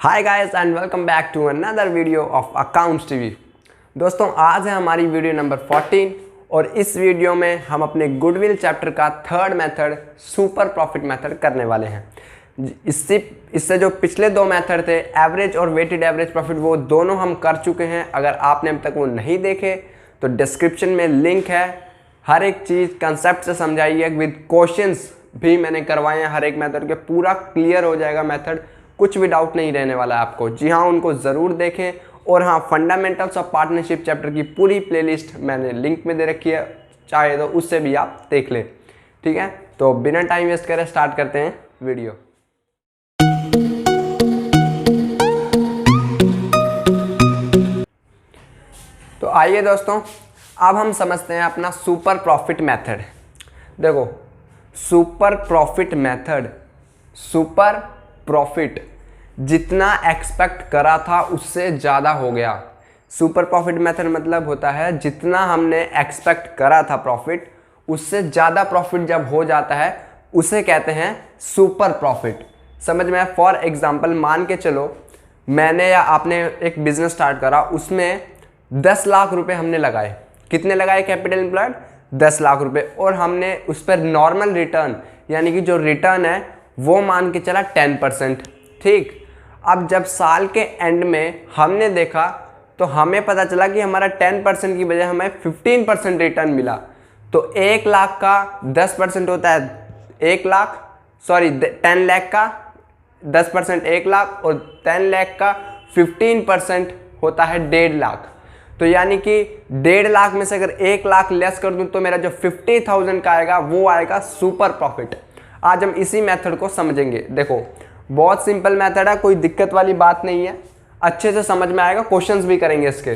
Hi guys and welcome back to another video of accounts TV. दोस्तों आज है हमारी वीडियो नंबर 14 और इस वीडियो में हम अपने गुडविल चैप्टर का third method super profit method करने वाले हैं। इससे जो पिछले दो मेथड थे एवरेज और वेटेड एवरेज प्रॉफिट वो दोनों हम कर चुके हैं। अगर आपने अब तक वो नहीं देखे तो डिस्क्रिप्शन में लिंक है। हर एक चीज़ कंसेप्ट से समझाई है, विद क्वेश्चंस भी मैंने करवाए हैं। हर एक मेथड के पूरा क्लियर हो जाएगा मेथड, कुछ भी डाउट नहीं रहने वाला है आपको। जी हाँ, उनको ज़रूर देखें। और हाँ, फंडामेंटल्स ऑफ पार्टनरशिप चैप्टर की पूरी प्लेलिस्ट मैंने लिंक में दे रखी है, चाहे तो उससे भी आप देख लें। ठीक है, तो बिना टाइम वेस्ट करे स्टार्ट करते हैं वीडियो। तो आइए दोस्तों, अब हम समझते हैं अपना सुपर प्रॉफिट मेथड। देखो, super profit method, super profit जितना एक्सपेक्ट करा था उससे ज़्यादा हो गया। सुपर प्रॉफिट मेथड मतलब होता है जितना हमने एक्सपेक्ट करा था प्रॉफिट, उससे ज़्यादा प्रॉफिट जब हो जाता है उसे कहते हैं सुपर प्रॉफिट। समझ में? फॉर एग्जांपल मान के चलो मैंने या आपने एक बिजनेस स्टार्ट करा, उसमें 10 लाख रुपए हमने लगाए। कितने लगाए कैपिटल एम्प्लॉयड? 10 लाख रुपए। और हमने उस पर नॉर्मल रिटर्न यानी कि जो रिटर्न है वो मान के चला 10%। ठीक, अब जब साल के एंड में हमने देखा तो हमें पता चला कि हमारा 10% की बजाय हमें 15% रिटर्न मिला। तो 1 लाख का 10% होता है 10 लाख का 10% 1 लाख और 10 लाख का 15% होता है 1.5 लाख। तो यानी कि 1.5 लाख में से अगर 1 लाख लेस कर दूं तो मेरा जो 50,000 का आएगा वो आएगा सुपर प्रॉफिट। आज हम इसी मेथड को समझेंगे। देखो, बहुत सिंपल मेथड है, कोई दिक्कत वाली बात नहीं है, अच्छे से समझ में आएगा। क्वेश्चंस भी करेंगे इसके।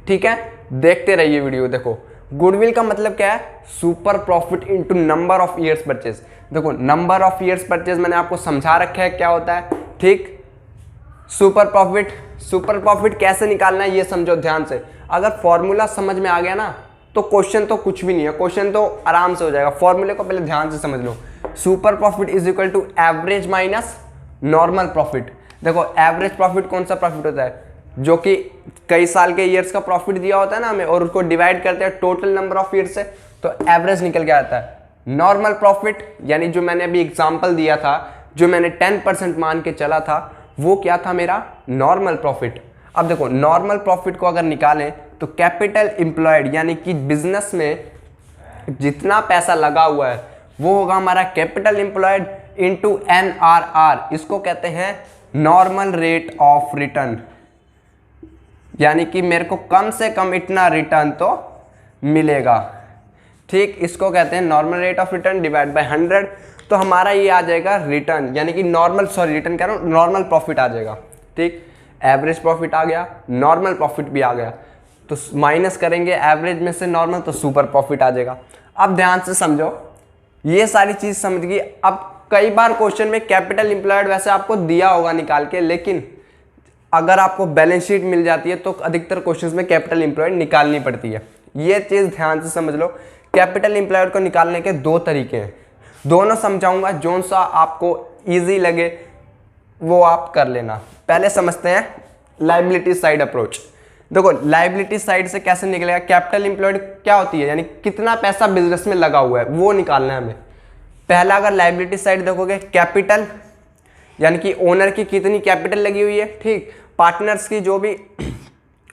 ठीक है, देखते रहिए वीडियो। देखो, गुडविल का मतलब क्या है? Super profit into number of years purchase. देखो, नंबर ऑफ ईयर्स परचेज मैंने आपको समझा रखा है क्या होता है। ठीक, सुपर प्रॉफिट कैसे निकालना है ये समझो ध्यान से। अगर फॉर्मूला समझ में आ गया ना तो क्वेश्चन तो कुछ भी नहीं है, क्वेश्चन तो आराम से हो जाएगा। फॉर्मूले को पहले ध्यान से समझ लो। Super profit is equal to average minus normal profit. देखो, एवरेज प्रॉफिट कौन सा प्रॉफिट होता है? जो कि कई साल के ईयर्स का प्रॉफिट दिया होता है ना हमें, और उसको डिवाइड करते हैं टोटल नंबर ऑफ ईयर्स से, तो एवरेज निकल के आता है। नॉर्मल प्रॉफिट यानी जो मैंने अभी एग्जाम्पल दिया था, जो मैंने 10% मान के चला था, वो क्या था? मेरा नॉर्मल प्रॉफिट। अब देखो, नॉर्मल प्रॉफिट को अगर निकालें तो कैपिटल एम्प्लॉयड यानी कि बिजनेस में जितना पैसा लगा हुआ है वो होगा हमारा कैपिटल एम्प्लॉयड इनटू NRR। इसको कहते हैं नॉर्मल रेट ऑफ रिटर्न, यानी कि मेरे को कम से कम इतना रिटर्न तो मिलेगा। ठीक, इसको कहते हैं normal rate of return divide by 100। तो हमारा ये आ जाएगा रिटर्न, यानी कि रिटर्न कह रहा हूँ, नॉर्मल प्रॉफिट आ जाएगा। ठीक, एवरेज प्रॉफिट आ गया, नॉर्मल प्रॉफिट भी आ गया, तो माइनस करेंगे एवरेज में से नॉर्मल, तो सुपर प्रॉफिट आ जाएगा। अब ध्यान से समझो, ये सारी चीज समझ गई। अब कई बार क्वेश्चन में कैपिटल एम्प्लॉयड वैसे आपको दिया होगा निकाल के, लेकिन अगर आपको बैलेंस शीट मिल जाती है तो अधिकतर क्वेश्चंस में कैपिटल एम्प्लॉयड निकालनी पड़ती है। ये चीज ध्यान से समझ लो। कैपिटल एम्प्लॉयड को निकालने के दो तरीके हैं, दोनों समझाऊंगा, जो सा आपको ईजी लगे वो आप कर लेना। पहले समझते हैं लायबिलिटी साइड अप्रोच। देखो, लायबिलिटी साइड से कैसे निकलेगा? कैपिटल एम्प्लॉयड क्या होती है, यानी कितना पैसा बिजनेस में लगा हुआ है वो निकालना है हमें। पहला अगर लायबिलिटी साइड देखोगे, कैपिटल यानी कि ओनर की कितनी कैपिटल लगी हुई है, ठीक, पार्टनर्स की जो भी,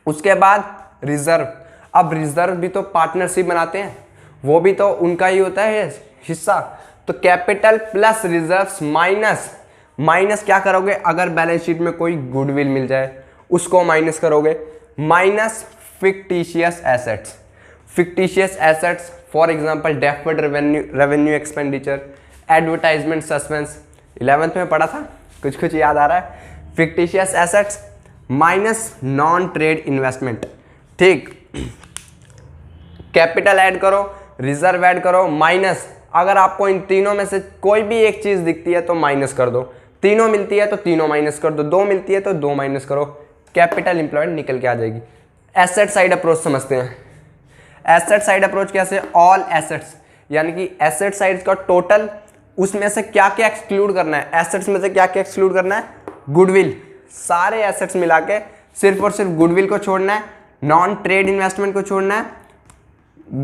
उसके बाद रिजर्व। अब रिजर्व भी तो पार्टनरशिप बनाते हैं, वो भी तो उनका ही होता है हिस्सा। तो कैपिटल प्लस रिजर्व्स माइनस क्या करोगे? अगर बैलेंस शीट में कोई गुडविल मिल जाए उसको माइनस करोगे, minus fictitious assets. Fictitious assets for example deferred revenue expenditure, advertisement suspense, 11th में पढ़ा था, कुछ याद आ रहा है। Fictitious assets minus non trade investment. ठीक, कैपिटल ऐड करो, रिजर्व ऐड करो, माइनस, अगर आपको इन तीनों में से कोई भी एक चीज दिखती है तो माइनस कर दो। तीनों मिलती है तो तीनों माइनस कर दो, दो मिलती है तो दो माइनस करो, कैपिटल एम्प्लॉयड निकल के आ जाएगी। एसेट साइड अप्रोच समझते हैं। एसेट साइड अप्रोच कैसे? ऑल एसेट्स, यानी कि एसेट साइड का टोटल, उसमें से क्या क्या एक्सक्लूड करना है, एसेट्स में से क्या क्या एक्सक्लूड करना है? गुडविल, सारे एसेट्स मिला के सिर्फ और सिर्फ गुडविल को छोड़ना है, नॉन ट्रेड इन्वेस्टमेंट को छोड़ना है,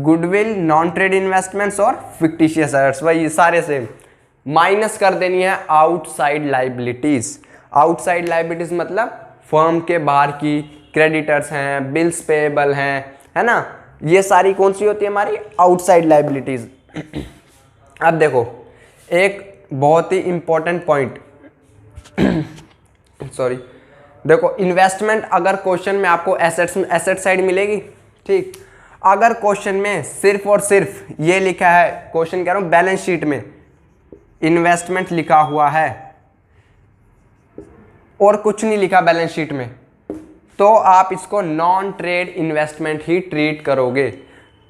गुडविल, नॉन ट्रेड इन्वेस्टमेंट्स और फिक्टिशियस एसेट्स, वही सारे सेम, माइनस कर देनी है आउटसाइड लाइबिलिटीज। आउटसाइड लाइबिलिटीज मतलब फर्म के बाहर की क्रेडिटर्स हैं, बिल्स पेएबल हैं, है ना, ये सारी कौन सी होती है हमारी आउटसाइड लाइबिलिटीज। अब देखो एक बहुत ही इंपॉर्टेंट पॉइंट सॉरी, देखो इन्वेस्टमेंट अगर क्वेश्चन में आपको एसेट साइड मिलेगी, ठीक, अगर क्वेश्चन में सिर्फ और सिर्फ ये लिखा है, क्वेश्चन कह रहा हूं बैलेंस शीट में इन्वेस्टमेंट लिखा हुआ है और कुछ नहीं लिखा बैलेंस शीट में, तो आप इसको नॉन ट्रेड इन्वेस्टमेंट ही ट्रीट करोगे।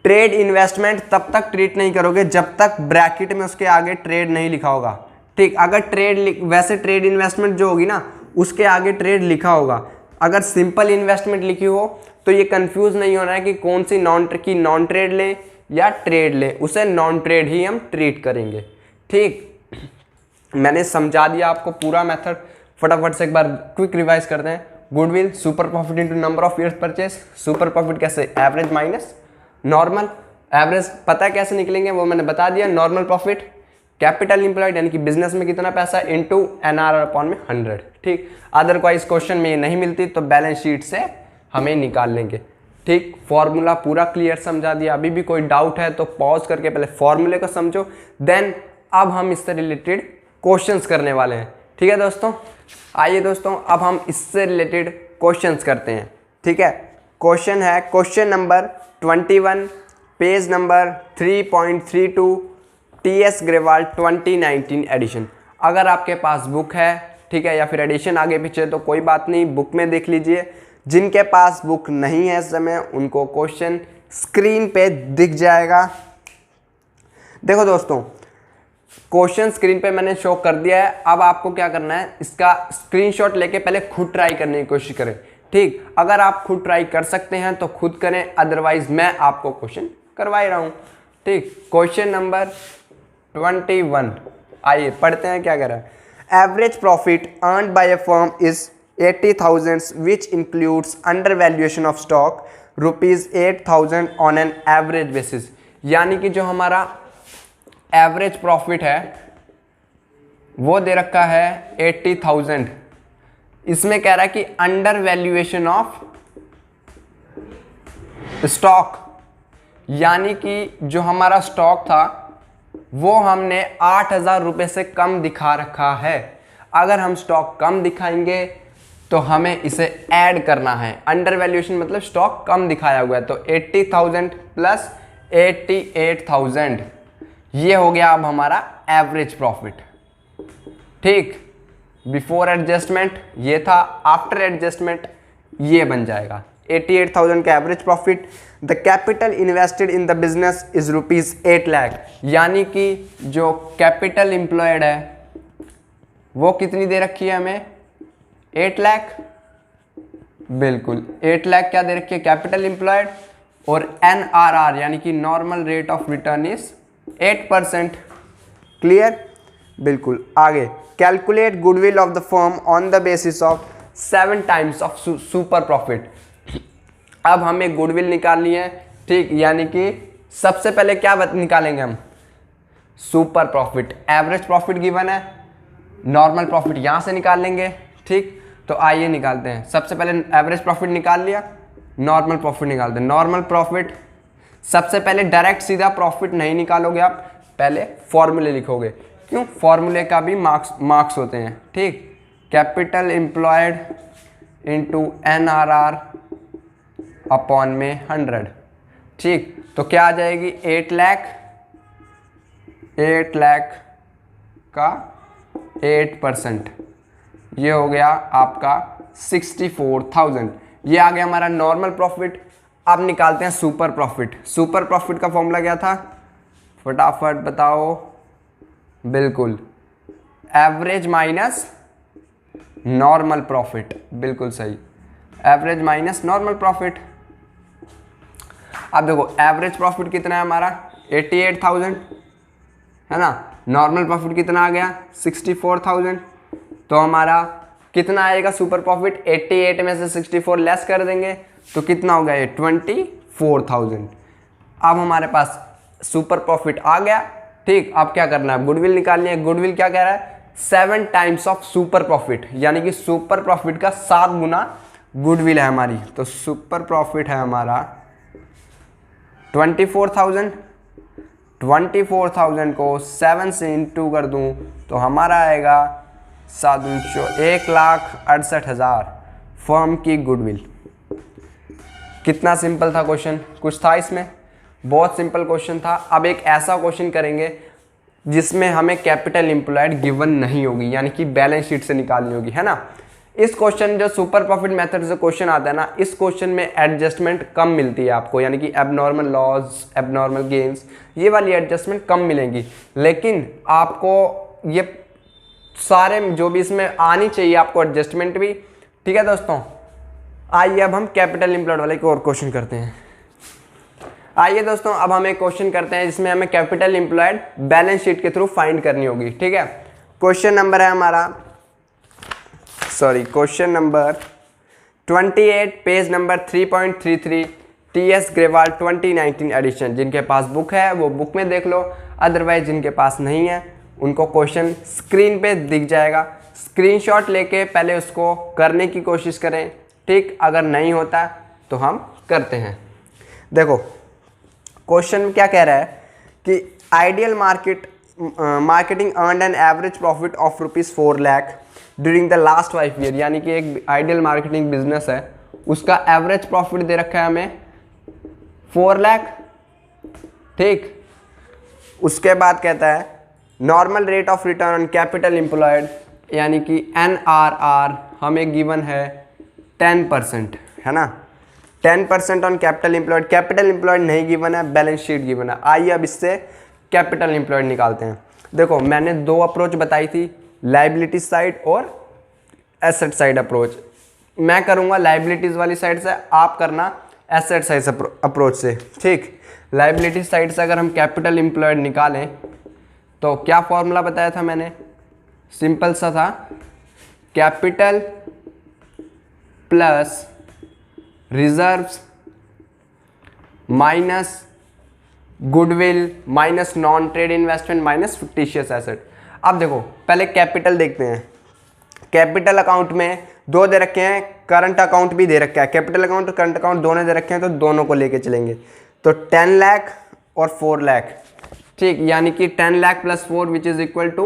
ट्रेड इन्वेस्टमेंट तब तक ट्रीट नहीं करोगे जब तक ब्रैकेट में उसके आगे ट्रेड नहीं लिखा होगा, ठीक। अगर ट्रेड, वैसे ट्रेड इन्वेस्टमेंट जो होगी ना उसके आगे ट्रेड लिखा होगा, अगर सिंपल इन्वेस्टमेंट लिखी हो तो ये कंफ्यूज नहीं होना है कि कौन सी नॉन ट्रेड ले या ट्रेड ले, उसे नॉन ट्रेड ही हम ट्रीट करेंगे, ठीक। मैंने समझा दिया आपको पूरा मेथड, फटाफट से एक बार क्विक रिवाइज करते हैं। Goodwill, super profit into number of years purchase. Super profit कैसे, एवरेज माइनस नॉर्मल, एवरेज पता है कैसे निकलेंगे वो मैंने बता दिया। नॉर्मल प्रॉफिट कैपिटल इंप्लॉयड यानी कि बिजनेस में कितना पैसा इनटू एनआरआर अपॉन में 100, ठीक। अदरवाइज क्वेश्चन में ये नहीं मिलती तो बैलेंस शीट से हमें निकाल लेंगे, ठीक। फॉर्मूला पूरा क्लियर समझा दिया। अभी भी कोई डाउट है तो पॉज करके पहले फॉर्मूले को समझो, देन अब हम इससे रिलेटेड क्वेश्चंस करने वाले हैं, ठीक है दोस्तों। आइए दोस्तों अब हम इससे रिलेटेड क्वेश्चंस करते हैं, ठीक है। क्वेश्चन है question number 21, page number 3.32, TS Grewal 2019 edition. अगर आपके पास बुक है, ठीक है, या फिर एडिशन आगे पीछे तो कोई बात नहीं, बुक में देख लीजिए। जिनके पास बुक नहीं है इस समय उनको क्वेश्चन स्क्रीन पे दिख जाएगा। देखो दोस्तों क्वेश्चन स्क्रीन पे मैंने शो कर दिया है, अब आपको क्या करना है, इसका स्क्रीनशॉट लेके पहले खुद ट्राई करने की कोशिश करें, ठीक। अगर आप खुद ट्राई कर सकते हैं तो खुद करें, अदरवाइज मैं आपको क्वेश्चन करवा ही रहा हूं, ठीक। क्वेश्चन नंबर 21, आइए पढ़ते हैं क्या कह रहा है। Average profit earned by a firm is 80,000 which includes under valuation of stock ₹8,000 on an average basis. यानी कि जो हमारा एवरेज प्रॉफिट है वो दे रखा है 80,000, इसमें कह रहा है कि अंडर वैल्यूएशन ऑफ स्टॉक, यानी कि जो हमारा स्टॉक था वो हमने 8,000 रुपये से कम दिखा रखा है। अगर हम स्टॉक कम दिखाएंगे तो हमें इसे ऐड करना है। अंडर वैल्यूएशन मतलब स्टॉक कम दिखाया हुआ है, तो 80,000 प्लस 88,000 ये हो गया अब हमारा एवरेज प्रॉफिट, ठीक। बिफोर एडजस्टमेंट ये था, आफ्टर एडजस्टमेंट ये बन जाएगा 88,000 का average profit. The capital invested in the business is ₹8 lakh, यानी कि जो कैपिटल एम्प्लॉयड है वो कितनी दे रखी है हमें, 8 लाख, बिल्कुल 8 लाख क्या दे रखी है कैपिटल एम्प्लॉयड, और NRR यानी कि normal rate of return is 8%, clear, बिल्कुल। आगे calculate goodwill of the firm on the basis of 7 times of super profit. अब हमें गुडविल निकालनी है, ठीक, यानी कि सबसे पहले क्या निकालेंगे हम, super profit. Average profit given है, नॉर्मल प्रॉफिट यहां से निकाल लेंगे, ठीक। तो आइए निकालते हैं। सबसे पहले एवरेज प्रॉफिट निकाल लिया, नॉर्मल प्रॉफिट निकालते हैं। नॉर्मल प्रॉफिट सबसे पहले डायरेक्ट सीधा प्रॉफिट नहीं निकालोगे आप, पहले फॉर्मूले लिखोगे, क्यों, फॉर्मूले का भी मार्क्स होते हैं, ठीक। Capital employed into NRR upon में 100, ठीक। तो क्या आ जाएगी 8 लाख का 8%, ये हो गया आपका 64,000। ये आ गया हमारा नॉर्मल प्रॉफिट। अब निकालते हैं सुपर प्रॉफिट। सुपर प्रॉफिट का फॉर्मूला क्या था, फटाफट बताओ, बिल्कुल एवरेज माइनस नॉर्मल प्रॉफिट, बिल्कुल सही, एवरेज माइनस नॉर्मल प्रॉफिट। अब देखो एवरेज प्रॉफिट कितना है हमारा 88,000 है ना, नॉर्मल प्रॉफिट कितना आ गया 64,000, तो हमारा कितना आएगा सुपर प्रॉफिट, 88 में से 64 लेस कर देंगे तो कितना होगा ये 24,000। अब हमारे पास सुपर प्रॉफिट आ गया। ठीक, अब क्या करना है, गुडविल निकालनी है। गुडविल क्या कह रहा है, 7 टाइम्स ऑफ सुपर प्रॉफिट, यानी कि सुपर प्रॉफिट का 7 गुना गुडविल है हमारी। तो सुपर प्रॉफिट है हमारा 24,000। 24,000 को 7 से इंटू कर दूं तो हमारा आएगा 1,68,000 फर्म की गुडविल। कितना सिंपल था क्वेश्चन, कुछ था इसमें, बहुत सिंपल क्वेश्चन था। अब एक ऐसा क्वेश्चन करेंगे जिसमें हमें कैपिटल एम्प्लॉयड गिवन नहीं होगी, यानी कि बैलेंस शीट से निकालनी होगी, है ना। इस क्वेश्चन जो सुपर प्रॉफिट मेथड से क्वेश्चन आता है ना, इस क्वेश्चन में एडजस्टमेंट कम मिलती है आपको, यानी कि एबनॉर्मल लॉस, एबनॉर्मल गेन्स, ये वाली एडजस्टमेंट कम मिलेंगी। लेकिन आपको ये सारे जो भी इसमें आनी चाहिए आपको एडजस्टमेंट भी, ठीक है दोस्तों। आइए अब हम कैपिटल एम्प्लॉयड वाले को और क्वेश्चन करते हैं। आइए दोस्तों अब हम एक क्वेश्चन करते हैं जिसमें हमें कैपिटल एम्प्लॉयड बैलेंस शीट के थ्रू फाइंड करनी होगी, ठीक है। क्वेश्चन नंबर है हमारा, question number 28, page number 3.33, TS Grewal 2019 edition. जिनके पास बुक है वो बुक में देख लो, अदरवाइज जिनके पास नहीं है उनको क्वेश्चन स्क्रीन पे दिख जाएगा। स्क्रीनशॉट लेके पहले उसको करने की कोशिश करें, ठीक। अगर नहीं होता तो हम करते हैं। देखो क्वेश्चन क्या कह रहा है कि ideal marketing earned an average profit of ₹4 lakh during the last 5 year, यानी कि एक आइडियल मार्केटिंग बिजनेस है, उसका एवरेज प्रॉफिट दे रखा है हमें 4 लाख, ठीक। उसके बाद कहता है normal rate of return on capital employed, यानी कि NRR हमें गिवन है 10%, है ना। 10% on capital employed. Capital employed नहीं गिवन है, बैलेंस शीट गिवन है। आइए अब इससे कैपिटल एम्प्लॉयड निकालते हैं। देखो मैंने 2 अप्रोच बताई थी, लाइबिलिटी साइड और एसेट साइड अप्रोच। मैं करूंगा लाइबिलिटीज वाली साइड से, आप करना एसेट साइड अप्रोच से, ठीक। लाइबिलिटी साइड से अगर हम कैपिटल एम्प्लॉयड निकालें तो क्या फॉर्मूला बताया था मैंने, सिंपल सा था, capital plus reserves minus goodwill minus non trade investment minus fictitious asset. अब देखो पहले कैपिटल देखते हैं। कैपिटल अकाउंट में 2 दे रखे हैं, करंट अकाउंट भी दे रखा है। कैपिटल अकाउंट और करंट अकाउंट दोनों दे रखे हैं तो दोनों को लेके चलेंगे। तो 10 लाख और 4 लाख, ठीक, यानी कि 10 lakh plus 4 which is equal to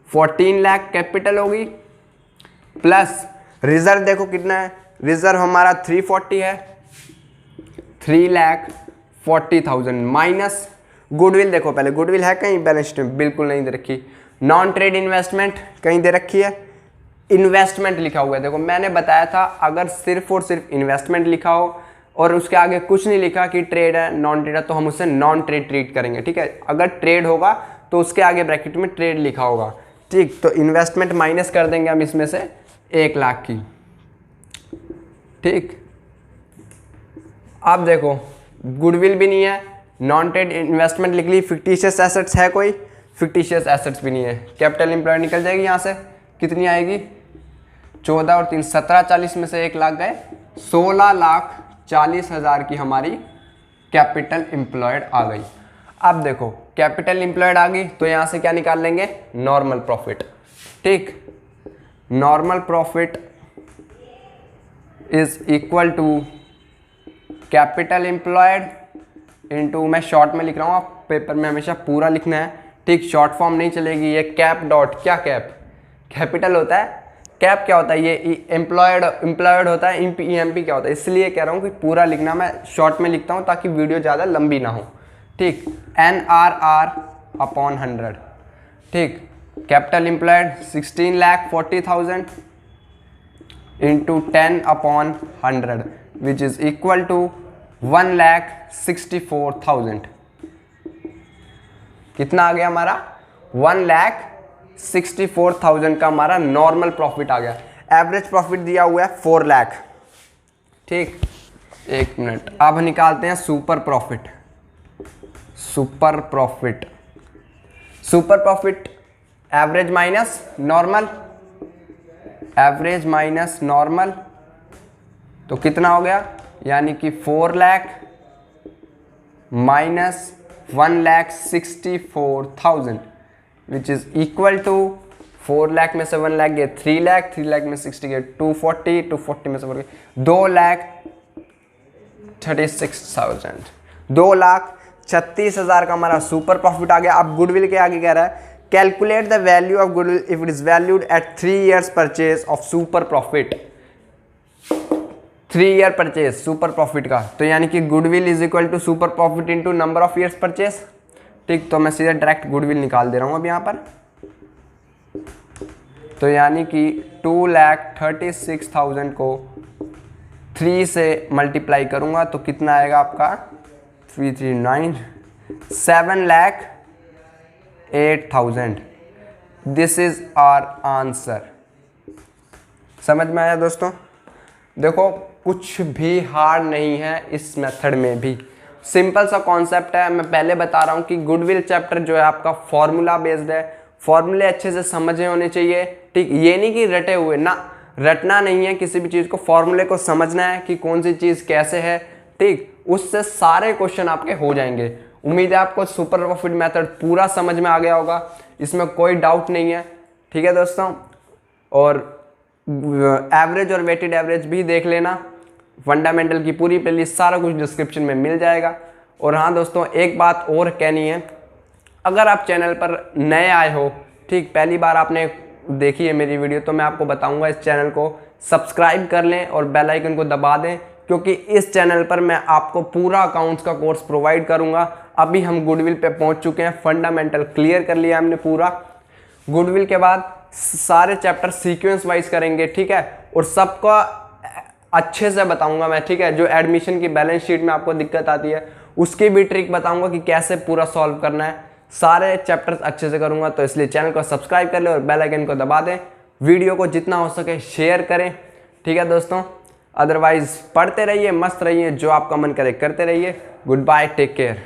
14 lakh capital होगी, प्लस रिजर्व देखो कितना है, रिजर्व हमारा 340 है, 3,40,000 माइनस गुडविल। देखो पहले गुडविल है कहीं बैलेंस शीट में, बिल्कुल नहीं दे रखी। नॉन ट्रेड इन्वेस्टमेंट कहीं दे रखी है, इन्वेस्टमेंट लिखा हुआ है। देखो मैंने बताया था अगर सिर्फ और सिर्फ इन्वेस्टमेंट लिखा हो और उसके आगे कुछ नहीं लिखा कि ट्रेड है नॉन ट्रेड है तो हम उसे नॉन ट्रेड ट्रीट करेंगे, ठीक है। अगर ट्रेड होगा तो उसके आगे ब्रैकेट में ट्रेड लिखा होगा, ठीक। तो इन्वेस्टमेंट माइनस कर देंगे हम इसमें से 1 लाख की, ठीक। अब देखो गुडविल भी नहीं है, नॉन ट्रेड इन्वेस्टमेंट लिख ली, फिक्टिशियस एसेट्स है कोई, फिक्टिशियस एसेट्स भी नहीं है। कैपिटल एम्प्लॉयड निकल जाएगी यहाँ से, कितनी आएगी 14 और 3 17, 40 में से 1 लाख गए, 16,40,000 की हमारी कैपिटल एम्प्लॉयड आ गई। अब देखो कैपिटल एम्प्लॉयड आ गई तो यहाँ से क्या निकाल लेंगे, नॉर्मल प्रॉफिट, ठीक। Normal profit is equal to capital employed into, मैं शॉर्ट में लिख रहा हूँ, आप पेपर में हमेशा पूरा लिखना है, ठीक। शॉर्ट फॉर्म नहीं चलेगी। ये कैप डॉट, क्या कैप, कैपिटल होता है, कैप क्या होता है, ये एम्प्लॉयड होता है, EMP क्या होता है, इसलिए कह रहा हूँ कि पूरा लिखना। मैं शॉर्ट में लिखता हूँ ताकि वीडियो ज़्यादा लंबी ना हो, ठीक। NRR/100, ठीक। Capital employed 16,40,000 into 10/100 which is equal to 1,64,000। कितना आ गया हमारा, 1,64,000 का हमारा नॉर्मल प्रॉफिट आ गया। एवरेज प्रॉफिट दिया हुआ है 4 लाख, ठीक। 1 मिनट, अब निकालते हैं super profit. Super profit, super profit average minus normal, average minus normal, तो कितना हो गया, यानी कि 4 lakh minus 1,64,000 which is equal to 4 lakh में से 1 लाख गए 3 लाख, 3 लाख में 60 गए 240, 240 में से 4 गए 2,36,000, 2,36,000 का हमारा सुपर प्रॉफिट आ गया। अब गुडविल के आगे कह रहा है calculate the value of goodwill if it is valued at 3 years purchase of super profit. 3 year purchase super profit का, तो यानी कि goodwill is equal to super profit into number of years purchase. ठीक, तो मैं सीधा डायरेक्ट गुडविल निकाल दे रहा हूं अब यहां पर। तो यानी कि 2,36,000 को 3 से मल्टीप्लाई करूंगा तो कितना आएगा आपका 339, 7,08,000। This is our answer. समझ में आया दोस्तों? देखो कुछ भी हार्ड नहीं है इस मेथड में भी, सिंपल सा कॉन्सेप्ट है। मैं पहले बता रहा हूं कि गुडविल चैप्टर जो है आपका फॉर्मूला बेस्ड है, फॉर्मूले अच्छे से समझे होने चाहिए। ठीक, ये नहीं कि रटे हुए ना, रटना नहीं है किसी भी चीज को, फॉर्मूले को समझना है कि कौन सी चीज कैसे है। ठीक, उससे सारे क्वेश्चन आपके हो जाएंगे। उम्मीद है आपको सुपर प्रॉफिट मेथड पूरा समझ में आ गया होगा, इसमें कोई डाउट नहीं है। ठीक है दोस्तों, और एवरेज और वेटेड एवरेज भी देख लेना, फंडामेंटल की पूरी प्लेलिस्ट सारा कुछ डिस्क्रिप्शन में मिल जाएगा। और हाँ दोस्तों, एक बात और कहनी है, अगर आप चैनल पर नए आए हो, ठीक पहली बार आपने देखी है मेरी वीडियो, तो मैं आपको बताऊंगा इस चैनल को सब्सक्राइब कर लें और बेल आइकन को दबा दें, क्योंकि इस चैनल पर मैं आपको पूरा अकाउंट्स का कोर्स प्रोवाइड करूंगा। अभी हम गुडविल पे पहुंच चुके हैं, फंडामेंटल क्लियर कर लिया हमने पूरा। गुडविल के बाद सारे चैप्टर सीक्वेंस वाइज करेंगे, ठीक है, और सबका अच्छे से बताऊंगा मैं। ठीक है, जो एडमिशन की बैलेंस शीट में आपको दिक्कत आती है उसकी भी ट्रिक बताऊंगा कि कैसे पूरा सॉल्व करना है, सारे चैप्टर्स अच्छे से करूंगा। तो इसलिए चैनल को सब्सक्राइब कर ले और बेल आइकन को दबा दें, वीडियो को जितना हो सके शेयर करें। ठीक है दोस्तों, अदरवाइज पढ़ते रहिए, मस्त रहिए, जो आपका मन करे करते रहिए। Goodbye, take care.